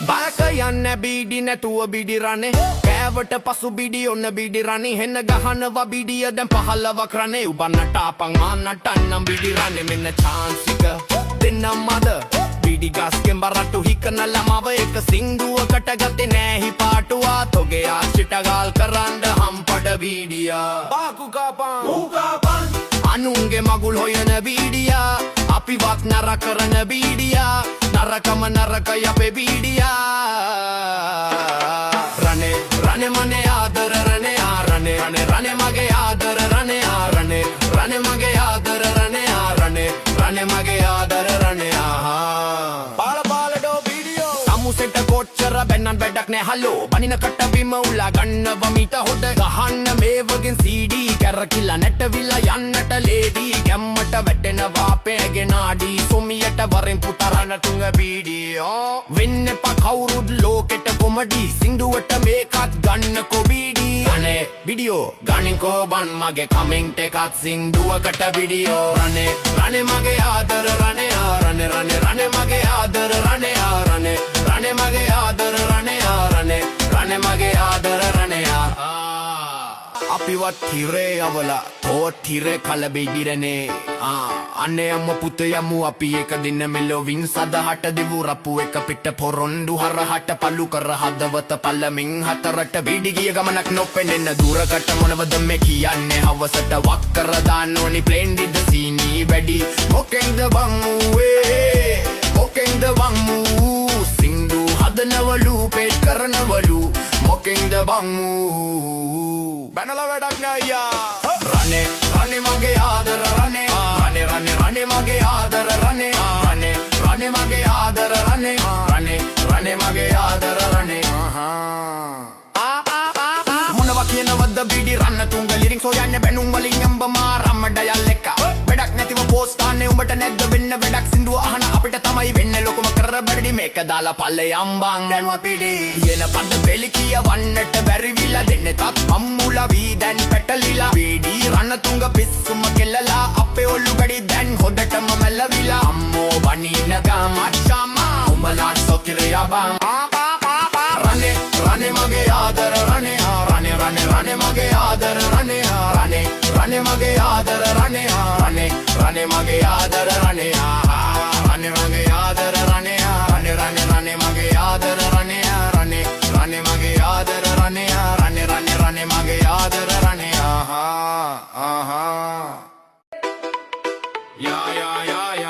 බයක යන්න බීඩි නැතුව බිඩි රනේ කෑවට පසු බිඩි ඔන්න බිඩි රනේ හෙන්න ගහනවා බිඩිය දැන් පහලව කරනේ උබන්නට අපන් මාන්නටන්නම් බිඩි රනේ මෙන්න චාන්සික දෙන්නම් මද බිඩි ගස්කෙන් බරට්ටු හිකන ළමව එක සිංදුවකට ගත්තේ නෑහි පාටුවා තොගේ ආච්චිට ගාල් කරන්න හම්පඩ බීඩියා බාකු කාපන් අනුන්ගේ මගුල් හොයන බීඩියා අපිවත් නර කරන බීඩියා නරකම නරක යපේ බීඩියා රනේ රනේ මනේ ආදර රනේ රනේ රනේ රනේ මගේ ආදර රනේ රනේ රනේ මගේ ආදර රනේ රනේ රනේ මගේ ආදර රනේ පාල පාලඩෝ බීඩියෝ සමුසෙට කොච්චර බැන්නන් වැඩක් නෑ හලෝ බනින කට බිම උලා ගන්නව මීට හොඩ ගහන්න මේ වගෙන් CD කැරකිලා නැටවිලා යන්නට ලේඩි ගැම්මට වැටෙනවා පෑගේ නාඩි සොමියට වරෙන් පුතරන තුඟ බීඩියෝ වෙන්න එපා කවුරුත් ලෝකෙට කොමඩි සිංදුවට මේකත් ගන්න කොබීඩි අනේ බීඩියෝ ගනින් කෝබන් මගේ කමෙන්ට් එකත් සිංදුවකට බීඩියෝ රනේ රනේ මගේ ආදර රනේ රනේ රනේ රනේ මගේ ආදර රනේ රනේ රනේ මගේ ආදර රනේ රනේ රනේ මගේ ආදර රනේ අපිවත් හිරේ අවලා තෝත් හිරේ කලබෙයිදිරනේ අනේ අම්ම පුතේ යමු අපි එක දින මෙලොවින් සදහට දිවු රප්පු එක පිට පොරොන්දු හරහට පලු කර හදවත පල්ලමින් හතරට බීඩි ගිය ගමනක් නොපෙනෙන දුරකට මොනවද මේ කියන්නේ හවසට වක් කර දාන්න ඕනි ප්ලේන් දිද සීනි වැඩි මොකෙන්ද බං ඌවේ මොකෙන්ද බං ඌ සිංදු හදනවලු පෙට් කරනවලු මොකෙන්ද බං ඌ බැනලා වැඩක් නෑ අයියා රනේ රනේ මගේ ආදර රනේ රනේ රනේ රනේ මගේ ආදර රනේ රනේ රනේ මගේ ආදර රනේ රනේ රනේ මගේ ආදර රනේ මොනවා කියනවද බීඩි රන්න තුංග ලිරික්ස් හොයන්නේ බැනුම් වලින් යම්බ මාරම්මඩ යල්ලෙක්ක වැඩක් නැතිව පෝස්ට් තාන්නේ උඹට නැද්ද වෙන්න වැඩක් සින්දුව අහන අපිට තමයි වෙන්නේ ලොකම කර බැරි මේක දාලා පල්ලේ යම්බන් දැන්ව පිටි කියන පද බෙලි කියවන්නට බැරි විලා දෙන්නේ තත් අම්මුලා වී දැන් පැටලිලා බීඩි රන්න තුංග පිස්සුම කෙල්ලලා අපේ ඔල්ලු ගඩි දැන් හොදටම මැලවිලා අම්මෝ බනින ගමච්චම උඹලා සොකිරියා බං රනේ රනේ මගේ ආදර රනේ රනේ රනේ රනේ මගේ ආදර රනේ රනේ රනේ මගේ ආදර රනේ රනේ රනේ මගේ ආදර රනේ